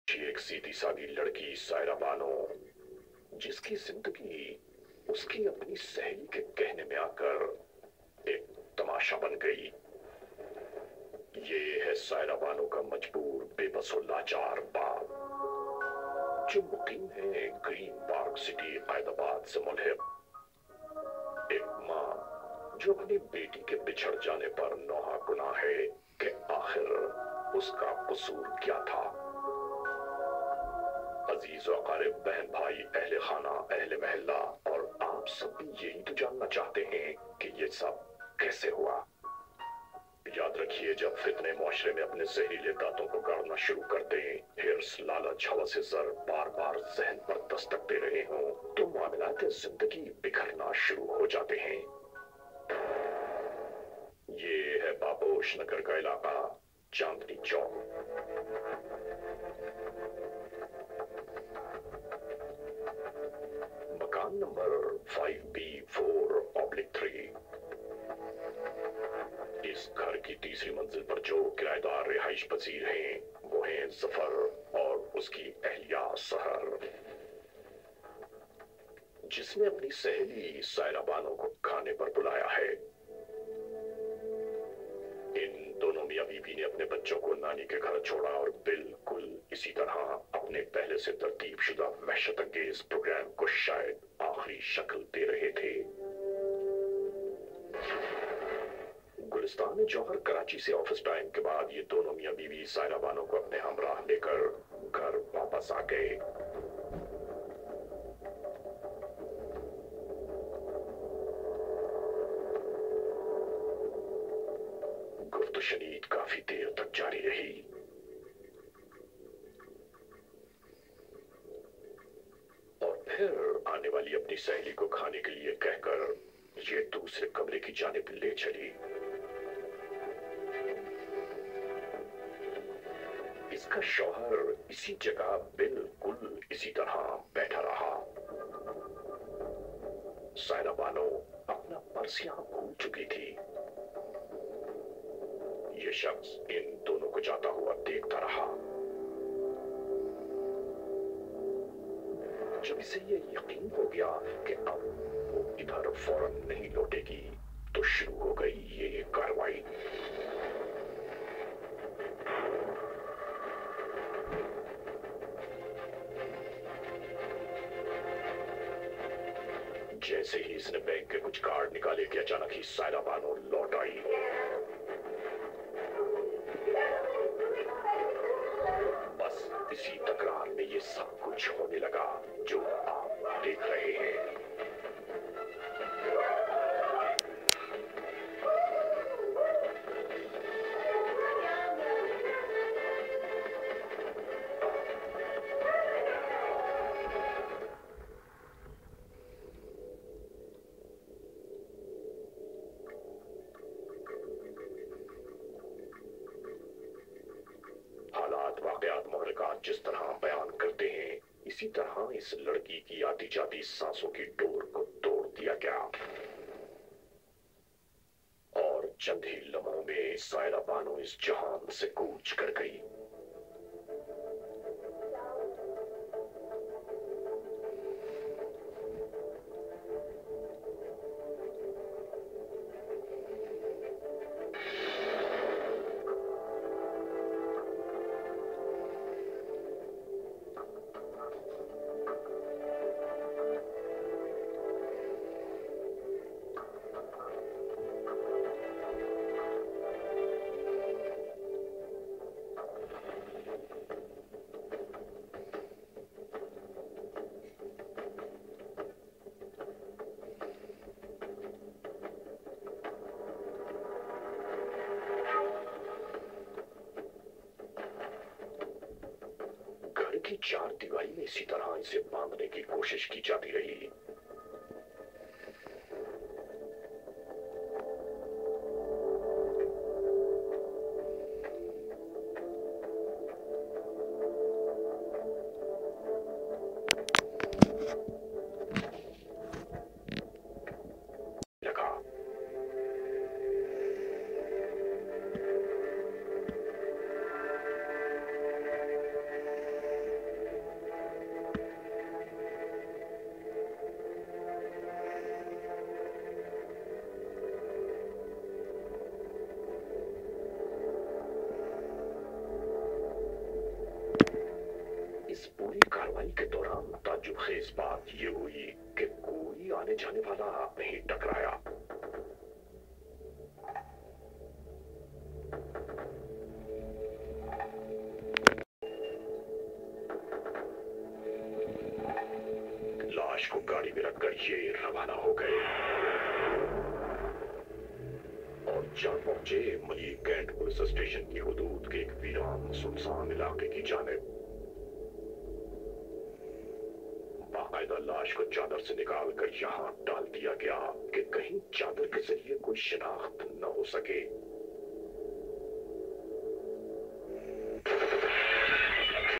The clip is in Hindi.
एक सीधी सादी लड़की सायरा बानो, जिसकी जिंदगी उसकी अपनी सहेली के कहने में आकर एक तमाशा बन गई। ये है सायरा बानो का मजबूर, बेबस और लाचार बाप, जो मुकीम है ग्रीन पार्क सिटी हैदराबाद से मुल्हिक। एक माँ जो अपनी बेटी के बिछड़ जाने पर नौहा गुनाह है कि आखिर उसका कसूर क्या था। अजीज व अकारिब, बहन भाई, अहले खाना, अहले महल्ला और आप सब भी यही तो जानना चाहते हैं कि ये सब कैसे हुआ। याद रखिए, जब फितने मुआशरे में अपने जहरीले दांतों को गाड़ना शुरू कर दें, हिर्स, लालच, हवस ज़र बार बार जहन पर दस्तक दे रहे हों, तो मामलात जिंदगी बिखरना शुरू हो जाते हैं। ये है बाबोश नगर का इलाका, चांदनी चौक। मकान नंबर 5B4/3। इस घर की तीसरी मंजिल पर जो किराएदार रिहाइश पजीर हैं, वो हैं जफर और उसकी अहलिया सहर, जिसने अपनी सहेली सायरा बानो को खाने पर बुलाया है। इन दोनों मियां बीवी ने अपने बच्चों को नानी के घर छोड़ा और बिल्कुल इसी तरह अपने पहले से तरतीबशुदा वहशत अंगेज प्रोग्राम को शायद आखिरी शक्ल दे रहे थे। गुलिस्तान जौहर कराची से ऑफिस टाइम के बाद ये दोनों मियां बीवी सायरा बानो को अपने हमराह लेकर घर वापस आ गए। गुफ्त शनीद काफी देर तक जारी रही। और फिर आने वाली अपनी सहेली को खाने के लिए कहकर ये दूसरे कमरे की जानिब ले चली। इसका शौहर इसी जगह बिल्कुल इसी तरह बैठा रहा। सायरा बानो अपना पर्स यहां भूल चुकी थी। ये शख्स इन दोनों को जाता हुआ देखता रहा। जब इसे ये यकीन हो गया कि अब वो इधर फौरन नहीं लौटेगी, तो शुरू हो गई ये कार्रवाई। जैसे ही इसने बैंक के कुछ कार्ड निकाले कि अचानक ही सायरा बानो लौट आई। बस इसी तकरार में ये सब कुछ होने लगा जो आप देख रहे हैं। हालात, वाकयात, महलकात जिस तरह बयान करते हैं, इसी तरह इस लड़की की आती जाती सांसों की डोर को तोड़ दिया गया और चंद ही लम्हों में सायरा बानो इस जहान से कूच कर गई। की चार दीवारी में इसी तरह इसे बांधने की कोशिश की जाती रही। लगा इस पूरी कार्रवाई के दौरान ताज्जुबखेज बात ये हुई कि कोई आने जाने वाला नहीं टकराया। लाश को गाड़ी में रखकर ये रवाना हो गए और जब पहुंचे मलिक कैंट पुलिस स्टेशन की हुदूद के एक वीरान सुनसान इलाके की जानिब। बाकायदा लाश को चादर से निकालकर यहाँ डाल दिया गया कि कहीं चादर के जरिए कोई शिनाख्त न हो सके।